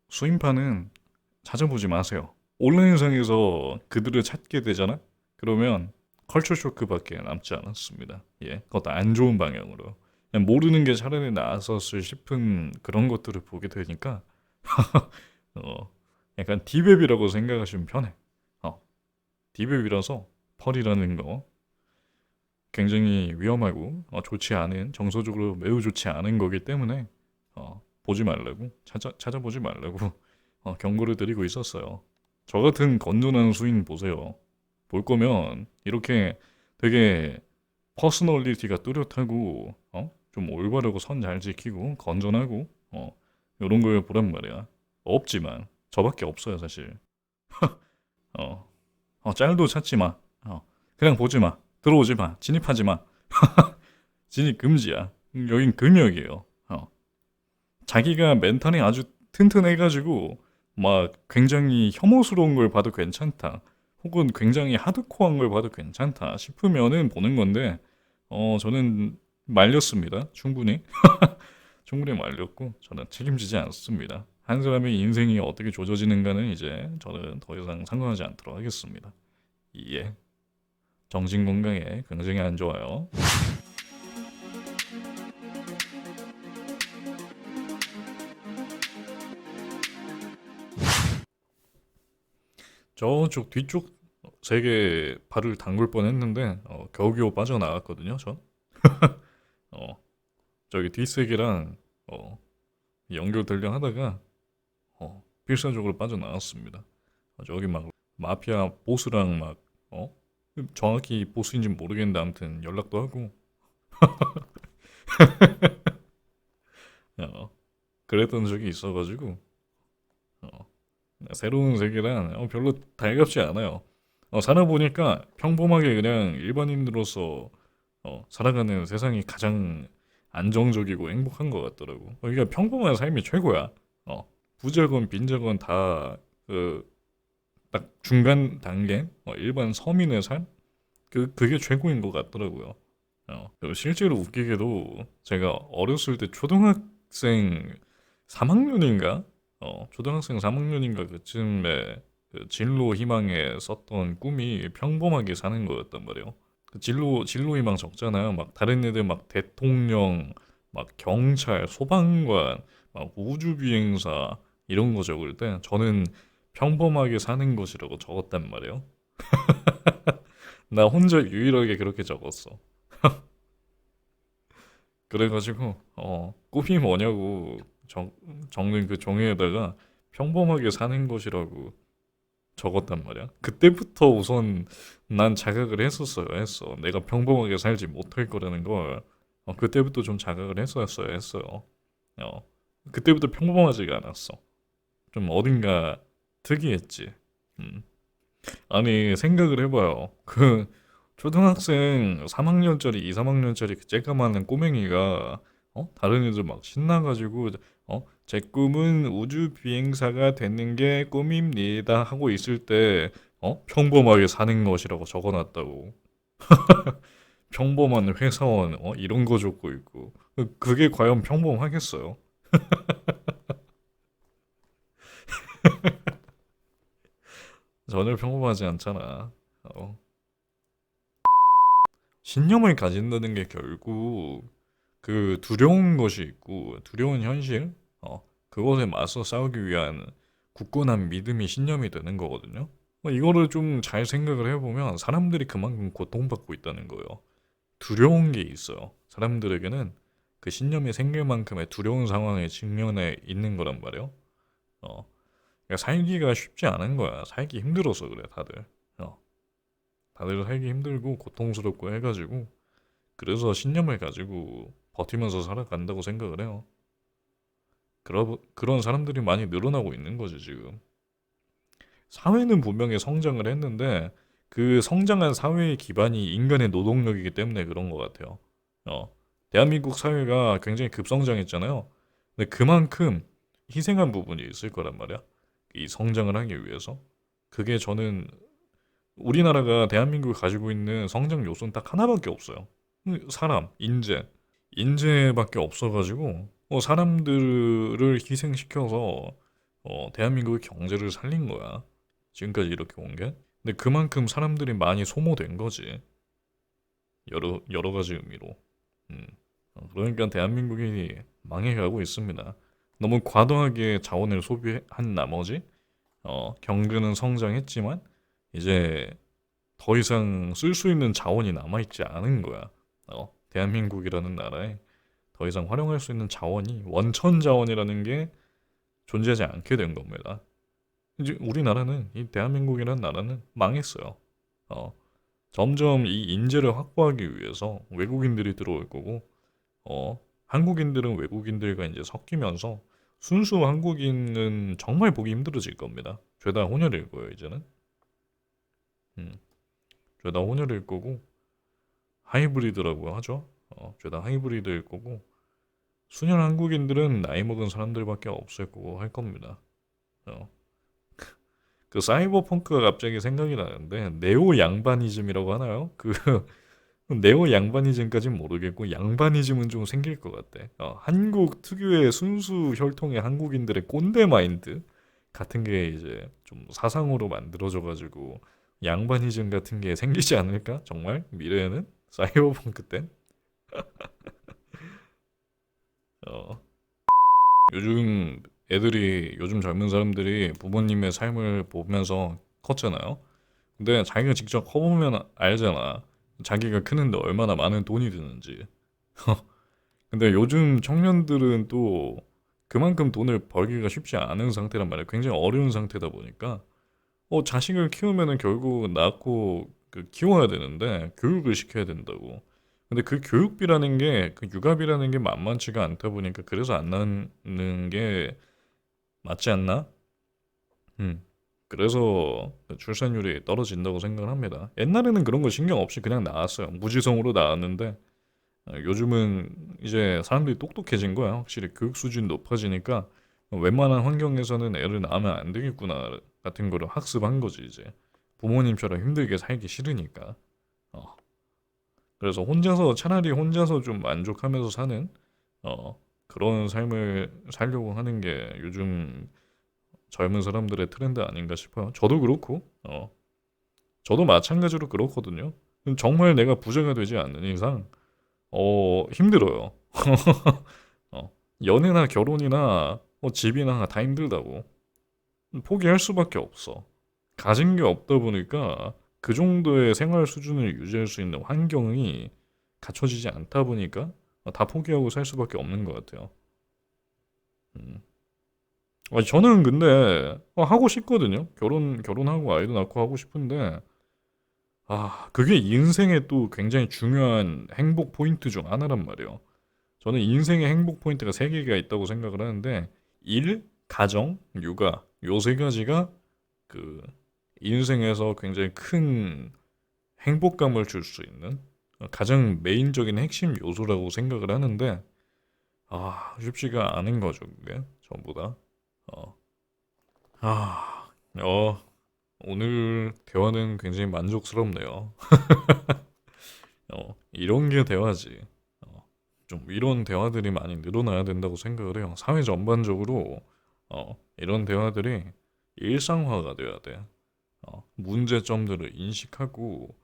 수인파는 찾아보지 마세요. 온라인상에서 그들을 찾게 되잖아? 그러면 컬처 쇼크밖에 남지 않았습니다. 예, 그것도 안 좋은 방향으로. 그냥 모르는 게 차라리 나았었을 싶은 그런 것들을 보게 되니까 어, 약간 디웹이라고 생각하시면 편해. 디웹이라서 펄이라는 거 굉장히 위험하고 좋지 않은 정서적으로 매우 좋지 않은 거기 때문에 보지 말라고 찾아보지 말라고 경고를 드리고 있었어요. 저 같은 건전한 수인 보세요. 볼 거면 이렇게 되게 퍼스널리티가 뚜렷하고 좀 올바르고 선 잘 지키고 건전하고 이런 걸 보란 말이야. 없지만 저밖에 없어요 사실. 어, 짤도 찾지 마. 그냥 보지 마. 들어오지 마. 진입하지 마. 진입 금지야. 여긴 금역이에요. 자기가 멘탈이 아주 튼튼해가지고 막 굉장히 혐오스러운 걸 봐도 괜찮다. 혹은 굉장히 하드코어한 걸 봐도 괜찮다 싶으면은 보는 건데 저는 말렸습니다. 충분히. 충분히 말렸고 저는 책임지지 않습니다. 한 사람의 인생이 어떻게 조져지는가는 이제 저는 더 이상 상관하지 않도록 하겠습니다. 예. 정신 건강에 굉장히 안 좋아요. 저쪽 뒤쪽 세계 발을 담글 뻔했는데 겨우겨우 빠져나갔거든요. 전 어, 저기 뒷세계랑 연결되려 하다가 필사적으로 빠져나왔습니다. 저기 막 마피아 보스랑 막 정확히 보스인지 모르겠는데 아무튼 연락도 하고 어, 그랬던 적이 있어가지고 어, 새로운 세계란 별로 달갑지 않아요. 살아보니까 평범하게 그냥 일반인으로서 살아가는 세상이 가장 안정적이고 행복한 것 같더라고. 그러니까 평범한 삶이 최고야. 부자건 빈자건 다 그 딱 중간 단계 일반 서민의 삶 그게 최고인 것 같더라고요. 그리고 실제로 웃기게도 제가 어렸을 때 초등학생 3학년인가 초등학생 3학년인가 그쯤에 그 진로 희망에 썼던 꿈이 평범하게 사는 거였단 말이에요. 그 진로 희망 적잖아요. 막 다른 애들 막 대통령, 막 경찰, 소방관, 막 우주비행사 이런 거 적을 때 저는 평범하게 사는 것이라고 적었단 말이에요. 나 혼자 유일하게 그렇게 적었어. 그래가지고 꿈이 뭐냐고 적는 그 종이에다가 평범하게 사는 것이라고 적었단 말이야. 그때부터 우선 난 자각을 했어. 내가 평범하게 살지 못할 거라는 걸 그때부터 좀 자각을 했어요. 어, 그때부터 평범하지가 않았어. 좀 어딘가 특이했지. 음. 아니 생각을 해봐요. 그 초등학생 3학년짜리, 2, 3학년짜리 그 쬐까마한 꼬맹이가 다른 애들 막 신나가지고 제 꿈은 우주 비행사가 되는 게 꿈입니다 하고 있을 때 평범하게 사는 것이라고 적어놨다고. 평범한 회사원 이런 거 적고 있고 그게 과연 평범하겠어요? 전혀 평범하지 않잖아. 신념을 가진다는 게 결국 그 두려운 것이 있고 두려운 현실, 그것에 맞서 싸우기 위한 굳건한 믿음이 신념이 되는 거거든요. 이거를 좀 잘 생각을 해보면 사람들이 그만큼 고통받고 있다는 거예요. 두려운 게 있어요. 사람들에게는 그 신념이 생길 만큼의 두려운 상황에 직면해 있는 거란 말이에요. 어, 그러니까 살기가 쉽지 않은 거야. 살기 힘들어서 그래, 다들. 다들 살기 힘들고 고통스럽고 해가지고 그래서 신념을 가지고 버티면서 살아간다고 생각을 해요. 그런 사람들이 많이 늘어나고 있는 거지, 지금. 사회는 분명히 성장을 했는데, 그 성장한 사회의 기반이 인간의 노동력이기 때문에 그런 것 같아요. 어, 대한민국 사회가 굉장히 급성장했잖아요. 근데 그만큼 희생한 부분이 있을 거란 말이야. 이 성장을 하기 위해서. 그게 저는 우리나라가 대한민국이 가지고 있는 성장 요소는 딱 하나밖에 없어요. 사람, 인재. 인재밖에 없어가지고 사람들을 희생시켜서 대한민국의 경제를 살린 거야. 지금까지 이렇게 온 게. 근데 그만큼 사람들이 많이 소모된 거지. 여러 가지 의미로. 음. 그러니까 대한민국이 망해가고 있습니다. 너무 과도하게 자원을 소비한 나머지 경제는 성장했지만 이제 더 이상 쓸 수 있는 자원이 남아있지 않은 거야. 대한민국이라는 나라에 더 이상 활용할 수 있는 자원이 원천 자원이라는 게 존재하지 않게 된 겁니다. 이제 우리나라는 이 대한민국이라는 나라는 망했어요. 어, 점점 이 인재를 확보하기 위해서 외국인들이 들어올 거고, 한국인들은 외국인들과 이제 섞이면서 순수 한국인은 정말 보기 힘들어질 겁니다. 죄다 혼혈일 거예요, 이제는. 음, 죄다 혼혈일 거고, 하이브리드라고 하죠. 죄다 하이브리드일 거고, 순혈 한국인들은 나이 먹은 사람들밖에 없을 거고 할 겁니다. 어, 그 사이버펑크가 갑자기 생각이 나는데 네오 양바니즘이라고 하나요? 그 네오 양바니즘까진 모르겠고 양바니즘은 좀 생길 것 같아. 한국 특유의 순수 혈통의 한국인들의 꼰대 마인드 같은 게 이제 좀 사상으로 만들어져가지고 양바니즘 같은 게 생기지 않을까? 정말 미래에는 사이버펑크 땐 어, 요즘 젊은 사람들이 부모님의 삶을 보면서 컸잖아요. 근데 자기가 직접 커보면 알잖아. 자기가 크는데 얼마나 많은 돈이 드는지. 근데 요즘 청년들은 또 그만큼 돈을 벌기가 쉽지 않은 상태란 말이야. 굉장히 어려운 상태다 보니까 자식을 키우면은 결국 낳고 키워야 되는데 교육을 시켜야 된다고. 근데 그 교육비라는 게 그 육아비라는 게 만만치가 않다 보니까 그래서 안 낳는 게 맞지 않나? 음. 그래서 출산율이 떨어진다고 생각을 합니다. 옛날에는 그런 거 신경 없이 그냥 낳았어요. 무지성으로 낳았는데 요즘은 이제 사람들이 똑똑해진 거야. 확실히 교육 수준이 높아지니까 웬만한 환경에서는 애를 낳으면 안 되겠구나 같은 거를 학습한 거지 이제. 부모님처럼 힘들게 살기 싫으니까. 어. 그래서 차라리 혼자서 좀 만족하면서 사는 그런 삶을 살려고 하는 게 요즘 젊은 사람들의 트렌드 아닌가 싶어요. 저도 그렇고, 저도 마찬가지로 그렇거든요. 정말 내가 부자가 되지 않는 이상, 힘들어요. 연애나 결혼이나 집이나 다 힘들다고. 포기할 수밖에 없어. 가진 게 없다 보니까 그 정도의 생활 수준을 유지할 수 있는 환경이 갖춰지지 않다 보니까 다 포기하고 살 수밖에 없는 것 같아요. 음. 저는 근데 하고 싶거든요. 결혼하고 아이도 낳고 하고 싶은데 그게 인생의 또 굉장히 중요한 행복 포인트 중 하나란 말이에요. 저는 인생의 행복 포인트가 세 개가 있다고 생각을 하는데 일, 가정, 육아 요 세 가지가 그 인생에서 굉장히 큰 행복감을 줄 수 있는 가장 메인적인 핵심 요소라고 생각을 하는데 쉽지가 않은 거죠, 그게 전부 다. 어, 아, 오늘 대화는 굉장히 만족스럽네요. 이런 게 대화지. 좀 이런 대화들이 많이 늘어나야 된다고 생각을 해요. 사회 전반적으로 이런 대화들이 일상화가 돼야 돼. 문제점들을 인식하고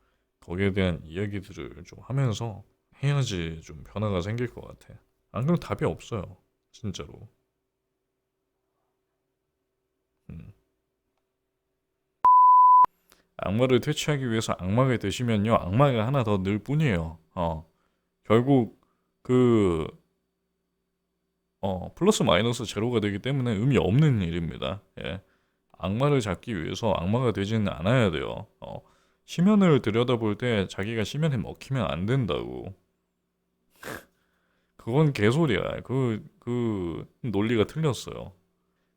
거기에 대한 이야기들을 좀 하면서 해야지 좀 변화가 생길 것 같아. 안 그러면 답이 없어요. 진짜로. 음. 악마를 퇴치하기 위해서 악마가 되시면요. 악마가 하나 더 늘 뿐이에요. 결국 그 플러스 마이너스 제로가 되기 때문에 의미 없는 일입니다. 예. 악마를 잡기 위해서 악마가 되지는 않아야 돼요. 심연을 들여다볼 때 자기가 심연에 먹히면 안 된다고. 그건 개소리야. 그 논리가 틀렸어요.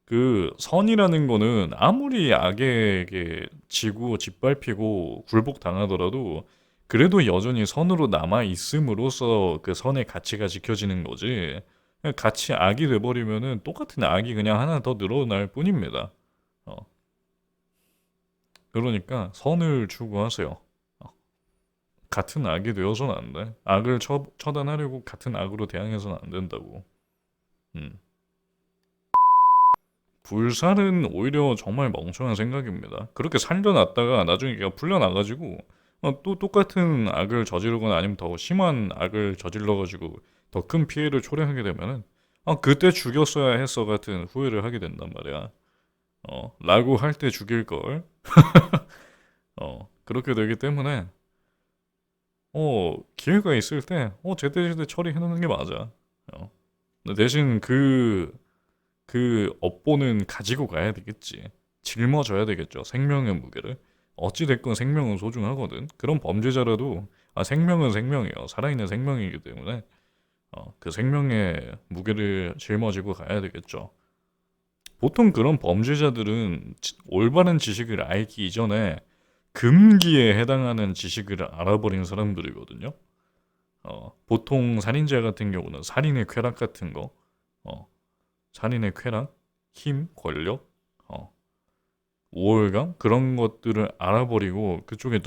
그 선이라는 거는 아무리 악에게 지고 짓밟히고 굴복당하더라도 그래도 여전히 선으로 남아 있음으로써 그 선의 가치가 지켜지는 거지. 그냥 같이 악이 돼버리면은 똑같은 악이 그냥 하나 더 늘어날 뿐입니다. 어, 그러니까 선을 추구하세요. 어, 같은 악이 되어서는 안 돼. 악을 처단하려고 같은 악으로 대항해서는 안 된다고. 음. 불살은 오히려 정말 멍청한 생각입니다. 그렇게 살려놨다가 나중에 걔가 풀려나가지고 또 똑같은 악을 저지르거나 아니면 더 심한 악을 저질러가지고 더 큰 피해를 초래하게 되면은 그때 죽였어야 했어 같은 후회를 하게 된단 말이야. 라고 할 때 죽일 걸. 그렇게 되기 때문에 기회가 있을 때 제때제때 처리해놓는 게 맞아. 근데 대신 그 업보는 가지고 가야 되겠지. 짊어져야 되겠죠. 생명의 무게를. 어찌됐건 생명은 소중하거든. 그런 범죄자라도 생명은 생명이에요. 살아있는 생명이기 때문에 그 생명의 무게를 짊어지고 가야 되겠죠. 보통 그런 범죄자들은 올바른 지식을 알기 이전에 금기에 해당하는 지식을 알아버린 사람들이거든요. 보통 살인자 같은 경우는 살인의 쾌락 같은 거, 살인의 쾌락, 힘, 권력, 우월감 그런 것들을 알아버리고 그쪽에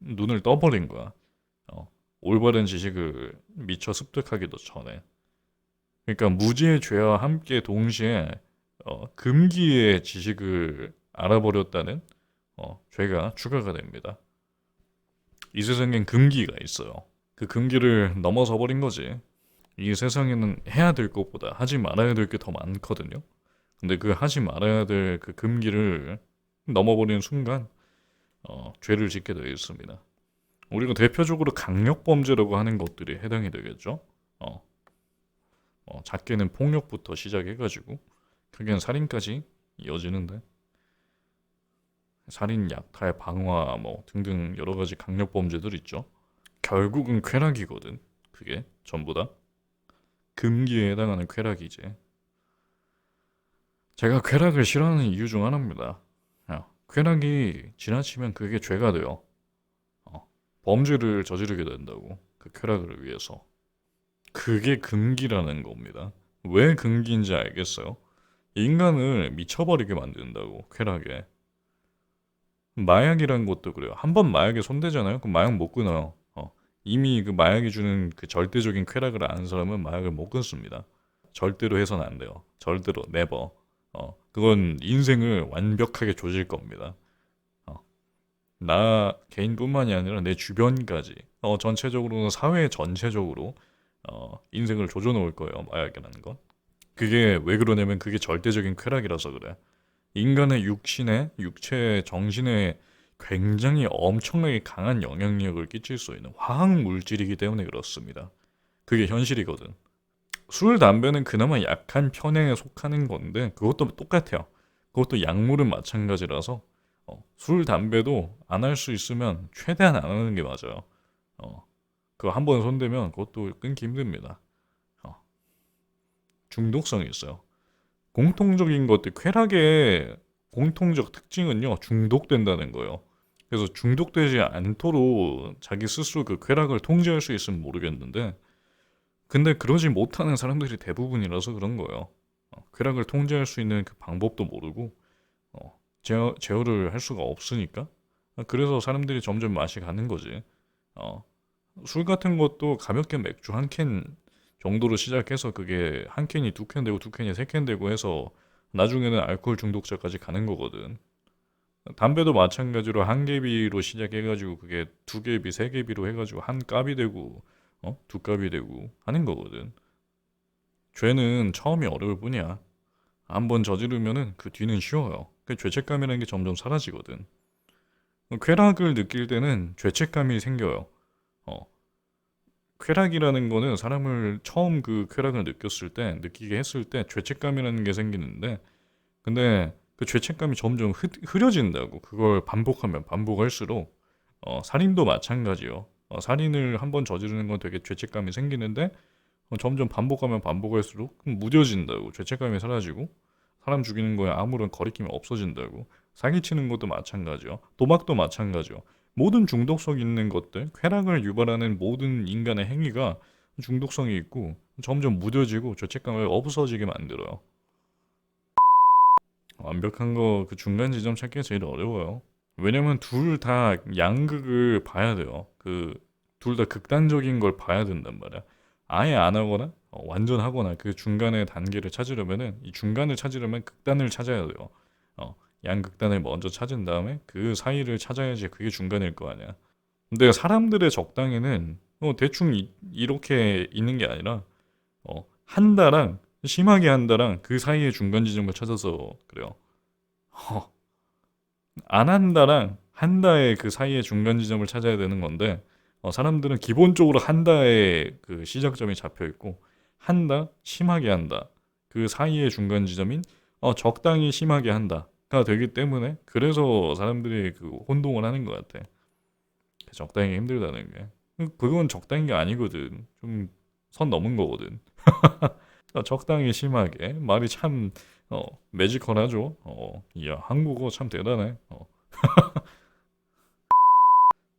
눈을 떠버린 거야. 올바른 지식을 미처 습득하기도 전에. 그러니까 무지의 죄와 함께 동시에 금기의 지식을 알아버렸다는 죄가 추가가 됩니다. 이 세상엔 금기가 있어요. 그 금기를 넘어서 버린 거지. 이 세상에는 해야 될 것보다 하지 말아야 될 게 더 많거든요. 근데 그 하지 말아야 될 그 금기를 넘어버리는 순간 죄를 짓게 되어 있습니다. 우리가 대표적으로 강력범죄라고 하는 것들이 해당이 되겠죠. 어, 작게는 폭력부터 시작해가지고 크게는 살인까지 이어지는데 살인, 약탈, 방화 뭐 등등 여러 가지 강력범죄들 있죠. 결국은 쾌락이거든. 그게 전부 다 금기에 해당하는 쾌락이지. 제가 쾌락을 싫어하는 이유 중 하나입니다. 쾌락이 지나치면 그게 죄가 돼요. 범죄를 저지르게 된다고. 그 쾌락을 위해서. 그게 금기라는 겁니다. 왜 금기인지 알겠어요? 인간을 미쳐버리게 만든다고, 쾌락에. 마약이란 것도 그래요. 한 번 마약에 손대잖아요? 그럼 마약 못 끊어요. 이미 그 마약이 주는 그 절대적인 쾌락을 아는 사람은 마약을 못 끊습니다. 절대로 해서는 안 돼요. 절대로, 네버. 그건 인생을 완벽하게 조질 겁니다. 나 개인뿐만이 아니라 내 주변까지, 전체적으로는 사회 전체적으로, 인생을 조져놓을 거예요, 마약이라는 건. 그게 왜 그러냐면 그게 절대적인 쾌락이라서 그래. 인간의 육체, 정신에 굉장히 엄청나게 강한 영향력을 끼칠 수 있는 화학 물질이기 때문에 그렇습니다. 그게 현실이거든. 술, 담배는 그나마 약한 편에 속하는 건데 그것도 똑같아요. 그것도 약물은 마찬가지라서 술, 담배도 안 할 수 있으면 최대한 안 하는 게 맞아요. 그거 한 번 손대면 그것도 끊기 힘듭니다. 어, 중독성이 있어요. 공통적인 것들, 쾌락의 공통적 특징은요, 중독된다는 거예요. 그래서 중독되지 않도록 자기 스스로 그 쾌락을 통제할 수 있으면 모르겠는데, 근데 그러지 못하는 사람들이 대부분이라서 그런 거예요. 쾌락을 통제할 수 있는 그 방법도 모르고, 제어를 할 수가 없으니까. 그래서 사람들이 점점 맛이 가는 거지. 어, 술 같은 것도 가볍게 맥주 한 캔 정도로 시작해서 그게 한 캔이 두 캔 되고 두 캔이 세 캔 되고 해서 나중에는 알코올 중독자까지 가는 거거든. 담배도 마찬가지로 한 개비로 시작해가지고 그게 두 개비, 세 개비로 해가지고 한 값이 되고 두 값이 되고 하는 거거든. 죄는 처음이 어려울 뿐이야. 한번 저지르면은 그 뒤는 쉬워요. 그 죄책감이라는 게 점점 사라지거든. 쾌락을 느낄 때는 죄책감이 생겨요. 어, 쾌락이라는 거는 사람을 처음 그 쾌락을 느꼈을 때, 느끼게 했을 때 죄책감이라는 게 생기는데, 근데 그 죄책감이 점점 흐려진다고. 그걸 반복하면 반복할수록, 살인도 마찬가지요. 살인을 한번 저지르는 건 되게 죄책감이 생기는데, 점점 반복하면 반복할수록 무뎌진다고. 죄책감이 사라지고, 사람 죽이는 거에 아무런 거리낌이 없어진다고. 사기치는 것도 마찬가지요. 도박도 마찬가지요. 모든 중독성 있는 것들, 쾌락을 유발하는 모든 인간의 행위가 중독성이 있고 점점 무뎌지고 죄책감을 없어지게 만들어요. 완벽한 거 그 중간 지점 찾기가 제일 어려워요. 왜냐면 둘 다 양극을 봐야 돼요. 그 둘 다 극단적인 걸 봐야 된단 말이야. 아예 안 하거나 완전하거나 그 중간의 단계를 찾으려면은 이 중간을 찾으려면 극단을 찾아야 돼요. 어, 양극단을 먼저 찾은 다음에 그 사이를 찾아야지 그게 중간일 거 아니야. 근데 사람들의 적당히는 대충 이렇게 있는 게 아니라 한다랑 심하게 한다랑 그 사이의 중간 지점을 찾아서 그래요. 어, 안 한다랑 한다의 그 사이의 중간 지점을 찾아야 되는 건데 사람들은 기본적으로 한다의 그 시작점이 잡혀 있고 한다, 심하게 한다. 그 사이의 중간 지점인 적당히 심하게 한다가 되기 때문에 그래서 사람들이 그 혼동을 하는 것 같아. 적당히 힘들다는 게. 그건 적당한 게 아니거든. 좀 선 넘은 거거든. 적당히 심하게 말이 참 매지컬하죠. 이야 한국어 참 대단해.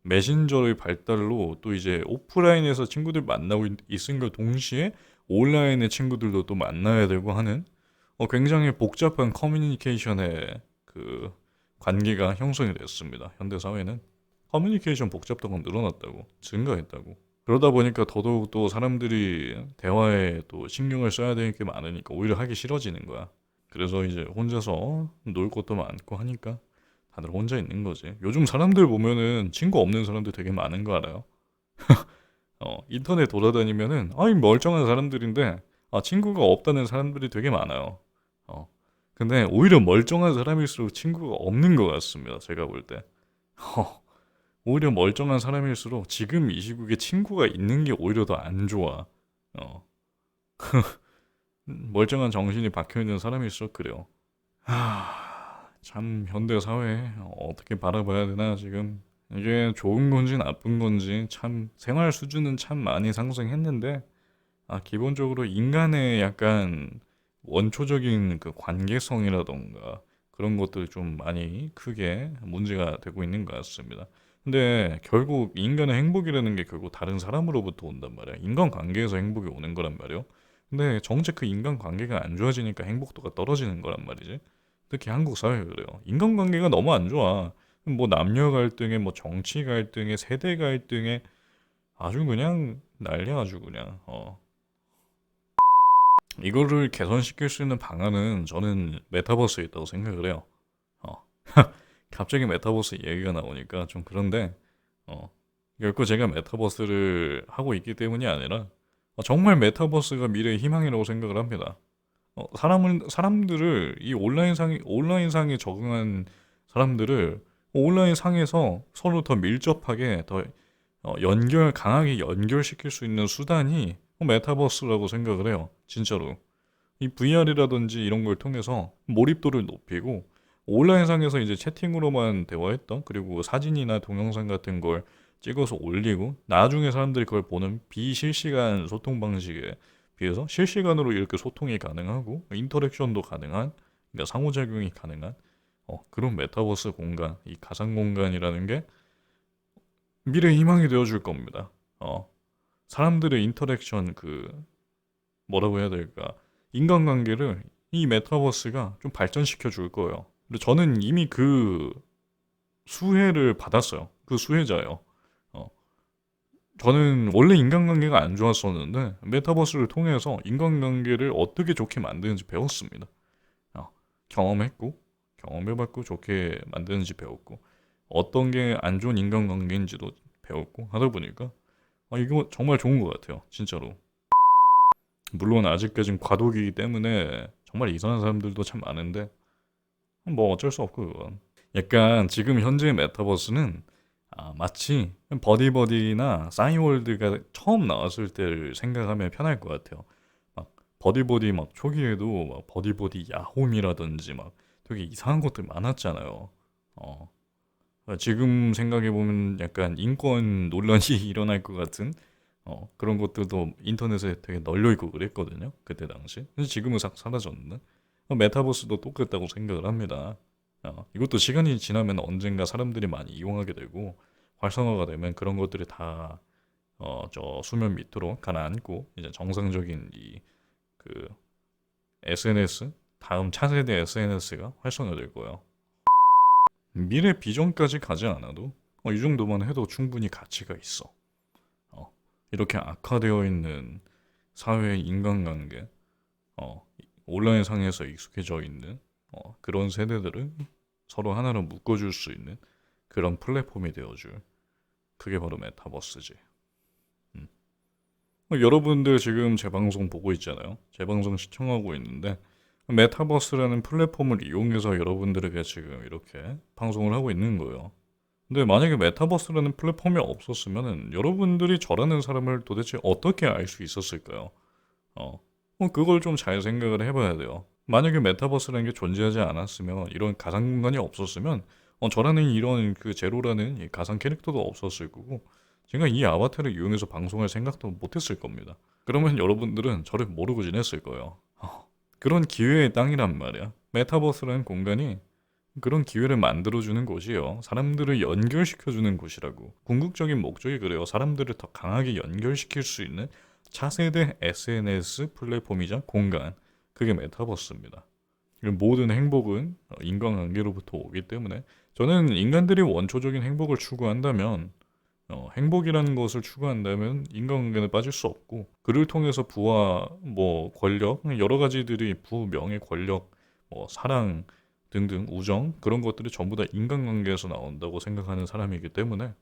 메신저의 발달로 또 이제 오프라인에서 친구들 만나고 있음과 동시에 온라인의 친구들도 또 만나야 되고 하는 굉장히 복잡한 커뮤니케이션의 그 관계가 형성이 됐습니다. 현대 사회는 커뮤니케이션 복잡도가 늘어났다고 증가했다고. 그러다 보니까 더더욱 또 사람들이 대화에 또 신경을 써야 되는 게 많으니까 오히려 하기 싫어지는 거야. 그래서 이제 혼자서 놀 것도 많고 하니까 다들 혼자 있는 거지. 요즘 사람들 보면은 친구 없는 사람들 되게 많은 거 알아요? 인터넷 돌아다니면은 아이 멀쩡한 사람들인데 친구가 없다는 사람들이 되게 많아요. 어, 근데 오히려 멀쩡한 사람일수록 친구가 없는 것 같습니다. 제가 볼 때. 오히려 멀쩡한 사람일수록 지금 이 시국에 친구가 있는 게 오히려 더 안 좋아. 어, 멀쩡한 정신이 박혀 있는 사람일수록 그래요. 참 현대 사회 어떻게 바라봐야 되나 지금 이게 좋은 건지 나쁜 건지 참 생활 수준은 참 많이 상승했는데 기본적으로 인간의 약간 원초적인 그 관계성이라던가 그런 것들 좀 많이 크게 문제가 되고 있는 것 같습니다. 근데 결국 인간의 행복이라는 게 결국 다른 사람으로부터 온단 말이야. 인간관계에서 행복이 오는 거란 말이야. 근데 정작 그 인간관계가 안 좋아지니까 행복도가 떨어지는 거란 말이지. 특히 한국 사회가 그래요. 인간관계가 너무 안 좋아. 뭐 남녀 갈등에 뭐 정치 갈등에 세대 갈등에 아주 그냥 난리야 아주 그냥. 이거를 개선시킬 수 있는 방안은 저는 메타버스에 있다고 생각을 해요. 어. 갑자기 메타버스 얘기가 나오니까 좀 그런데 결코 제가 메타버스를 하고 있기 때문이 아니라 정말 메타버스가 미래의 희망이라고 생각을 합니다. 사람들을 이 온라인상에 적응한 사람들을 온라인 상에서 서로 더 밀접하게 더 강하게 연결시킬 수 있는 수단이 메타버스라고 생각을 해요. 진짜로. 이 VR이라든지 이런 걸 통해서 몰입도를 높이고 온라인상에서 이제 채팅으로만 대화했던 그리고 사진이나 동영상 같은 걸 찍어서 올리고 나중에 사람들이 그걸 보는 비실시간 소통 방식에 비해서 실시간으로 이렇게 소통이 가능하고 인터랙션도 가능한 그러니까 상호작용이 가능한 그런 메타버스 공간, 이 가상 공간이라는 게 미래의 희망이 되어줄 겁니다. 사람들의 인터랙션 뭐라고 해야 될까? 인간관계를 이 메타버스가 좀 발전시켜 줄 거예요. 근데 저는 이미 그 수혜를 받았어요. 그 수혜자예요. 어, 저는 원래 인간관계가 안 좋았었는데 메타버스를 통해서 인간관계를 어떻게 좋게 만드는지 배웠습니다. 어, 경험했고 경험해봤고 좋게 만드는지 배웠고 어떤 게 안 좋은 인간관계인지도 배웠고 하다 보니까 이거 정말 좋은 것 같아요. 진짜로. 물론 아직까진 과도기이기 때문에 정말 이상한 사람들도 참 많은데 뭐 어쩔 수 없고 그건. 약간 지금 현재의 메타버스는 마치 버디버디나 싸이월드가 처음 나왔을 때를 생각하면 편할 것 같아요. 막 버디버디 막 초기에도 막 버디버디 야홈이라든지 막 되게 이상한 것들 많았잖아요. 어, 지금 생각해보면 약간 인권 논란이 일어날 것 같은 그런 것들도 인터넷에 되게 널려 있고 그랬거든요. 그때 당시. 근데 지금은 싹 사라졌는데 메타버스도 똑같다고 생각을 합니다. 이것도 시간이 지나면 언젠가 사람들이 많이 이용하게 되고 활성화가 되면 그런 것들이 다 저 수면 밑으로 가라앉고 이제 정상적인 이 그 SNS 다음 차세대 SNS가 활성화될 거예요. 미래 비전까지 가지 않아도 이 정도만 해도 충분히 가치가 있어. 어, 이렇게 악화되어 있는 사회 인간관계, 온라인상에서 익숙해져 있는 그런 세대들을 서로 하나로 묶어줄 수 있는 그런 플랫폼이 되어줄, 그게 바로 메타버스지. 음. 여러분들 지금 제 방송 보고 있잖아요. 제 방송 시청하고 있는데 메타버스라는 플랫폼을 이용해서 여러분들에게 지금 이렇게 방송을 하고 있는 거예요. 근데 만약에 메타버스라는 플랫폼이 없었으면 여러분들이 저라는 사람을 도대체 어떻게 알 수 있었을까요? 어, 그걸 좀 잘 생각을 해봐야 돼요. 만약에 메타버스라는 게 존재하지 않았으면, 이런 가상 공간이 없었으면, 저라는 이런 그 제로라는 이 가상 캐릭터도 없었을 거고, 제가 이 아바타를 이용해서 방송할 생각도 못했을 겁니다. 그러면 여러분들은 저를 모르고 지냈을 거예요. 그런 기회의 땅이란 말이야. 메타버스라는 공간이 그런 기회를 만들어주는 곳이에요. 사람들을 연결시켜주는 곳이라고. 궁극적인 목적이 그래요. 사람들을 더 강하게 연결시킬 수 있는 차세대 SNS 플랫폼이자 공간. 그게 메타버스입니다. 모든 행복은 인간관계로부터 오기 때문에 저는 인간들이 원초적인 행복을 추구한다면, 행복이라는 것을 추구한다면 인간관계는 빠질 수 없고, 그를 통해서 부와 뭐 권력, 여러 가지들이 부, 명예, 권력, 뭐 사랑 등등 우정, 그런 것들이 전부 다 인간관계에서 나온다고 생각하는 사람이기 때문에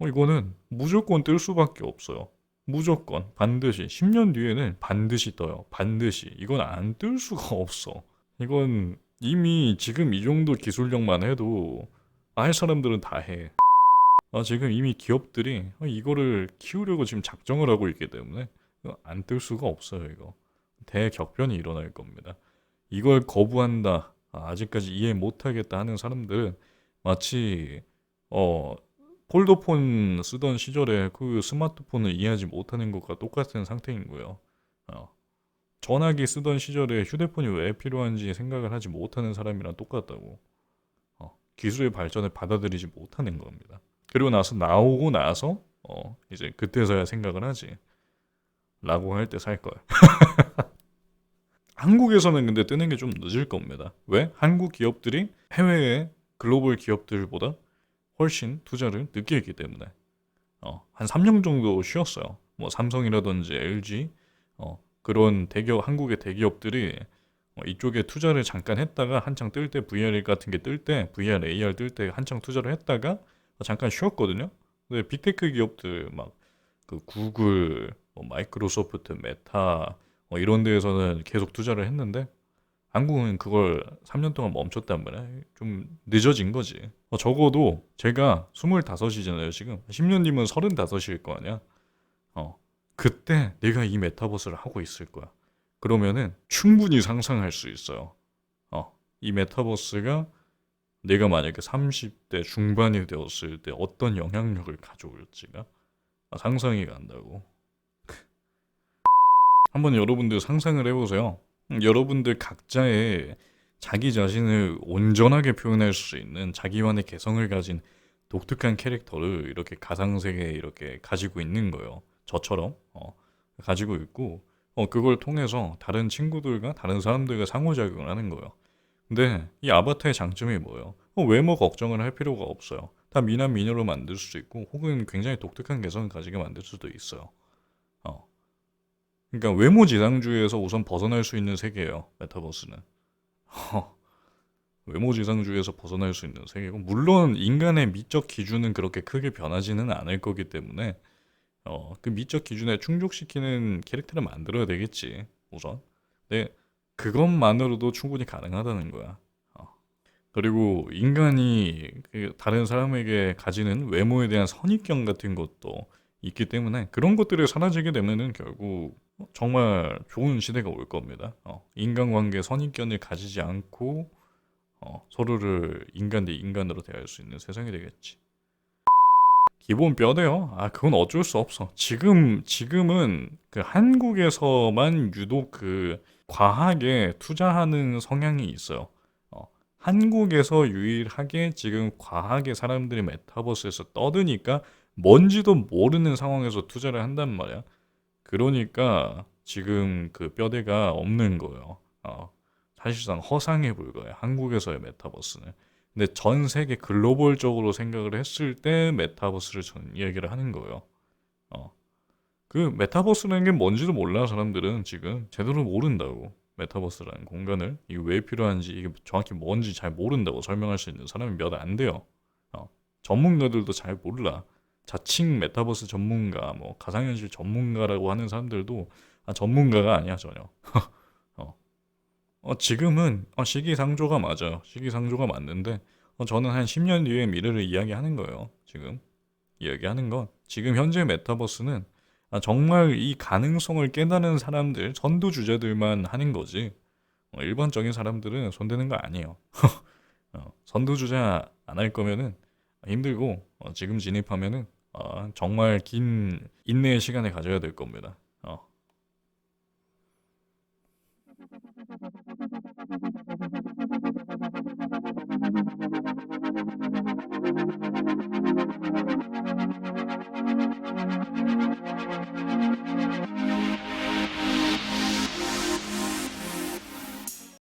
이거는 무조건 뜰 수밖에 없어요. 무조건 반드시 10년 뒤에는 반드시 떠요. 반드시. 이건 안 뜰 수가 없어. 이건 이미 지금 이 정도 기술력만 해도 할 사람들은 다 해. 지금 이미 기업들이 이거를 키우려고 지금 작정을 하고 있기 때문에 안 뜰 수가 없어요. 이거 대격변이 일어날 겁니다. 이걸 거부한다, 아직까지 이해 못하겠다 하는 사람들은 마치 폴더폰 쓰던 시절에 그 스마트폰을 이해하지 못하는 것과 똑같은 상태인 거예요. 어, 전화기 쓰던 시절에 휴대폰이 왜 필요한지 생각을 하지 못하는 사람이랑 똑같다고. 기술의 발전을 받아들이지 못하는 겁니다. 그리고 나오고 나서 이제 그때서야 생각을 하지. 라고 할 때 살 거야. 한국에서는 근데 뜨는 게 좀 늦을 겁니다. 왜? 한국 기업들이 해외의 글로벌 기업들보다 훨씬 투자를 늦게 했기 때문에 한 3년 정도 쉬었어요. 뭐 삼성이라든지 LG 그런 대기업, 한국의 대기업들이 이쪽에 투자를 잠깐 했다가 한창 뜰 때 VR 같은 게 뜰 때 VR, AR 뜰 때 한창 투자를 했다가 잠깐 쉬었거든요. 근데 빅테크 기업들 막 그 구글, 마이크로소프트, 메타 이런 데에서는 계속 투자를 했는데 한국은 그걸 3년 동안 멈췄단 말이야. 좀 늦어진 거지. 적어도 제가 25이잖아요, 지금. 10년 뒤면 35일 거 아니야. 그때 내가 이 메타버스를 하고 있을 거야. 그러면은 충분히 상상할 수 있어요. 이 메타버스가 내가 만약에 30대 중반이 되었을 때 어떤 영향력을 가져올지가 상상이 간다고. 한번 여러분들 상상을 해보세요. 여러분들 각자의 자기 자신을 온전하게 표현할 수 있는 자기만의 개성을 가진 독특한 캐릭터를 이렇게 가상세계에 이렇게 가지고 있는 거예요. 저처럼 가지고 있고 그걸 통해서 다른 친구들과 다른 사람들과 상호작용을 하는 거예요. 근데 이 아바타의 장점이 뭐예요? 외모 걱정을 할 필요가 없어요. 다 미남 미녀로 만들 수도 있고 혹은 굉장히 독특한 개성을 가지게 만들 수도 있어요. 어. 그러니까 외모 지상주의에서 우선 벗어날 수 있는 세계예요. 메타버스는. 외모 지상주의에서 벗어날 수 있는 세계고, 물론 인간의 미적 기준은 그렇게 크게 변하지는 않을 거기 때문에 그 미적 기준에 충족시키는 캐릭터를 만들어야 되겠지, 우선. 근데 그것만으로도 충분히 가능하다는 거야. 그리고 인간이 그 다른 사람에게 가지는 외모에 대한 선입견 같은 것도 있기 때문에 그런 것들이 사라지게 되면은 결국 정말 좋은 시대가 올 겁니다. 인간관계 선입견을 가지지 않고 서로를 인간 대 인간으로 대할 수 있는 세상이 되겠지. 기본 뼈대요. 그건 어쩔 수 없어. 지금은 그 한국에서만 유독 그 과하게 투자하는 성향이 있어요. 한국에서 유일하게 지금 과하게 사람들이 메타버스에서 떠드니까 뭔지도 모르는 상황에서 투자를 한단 말이야. 그러니까 지금 그 뼈대가 없는 거예요. 사실상 허상에 불과해. 한국에서의 메타버스는. 근데 전 세계 글로벌적으로 생각을 했을 때 메타버스를 저는 이야기를 하는 거예요. 어, 그 메타버스라는 게 뭔지도 몰라. 사람들은 지금 제대로 모른다고. 메타버스라는 공간을 이게 왜 필요한지, 이게 정확히 뭔지 잘 모른다고. 설명할 수 있는 사람이 몇 안 돼요. 어, 전문가들도 잘 몰라. 자칭 메타버스 전문가, 뭐 가상현실 전문가라고 하는 사람들도 전문가가 아니야 전혀. 어, 지금은 시기상조가 맞아요. 시기상조가 맞는데 저는 한 10년 뒤의 미래를 이야기하는 거예요. 지금 이야기하는 건 지금 현재 메타버스는 정말 이 가능성을 깨닫는 사람들, 선두주자들만 하는 거지. 일반적인 사람들은 손대는 거 아니에요. 선두주자 안 할 거면은 힘들고 지금 진입하면은 정말 긴 인내의 시간을 가져야 될 겁니다.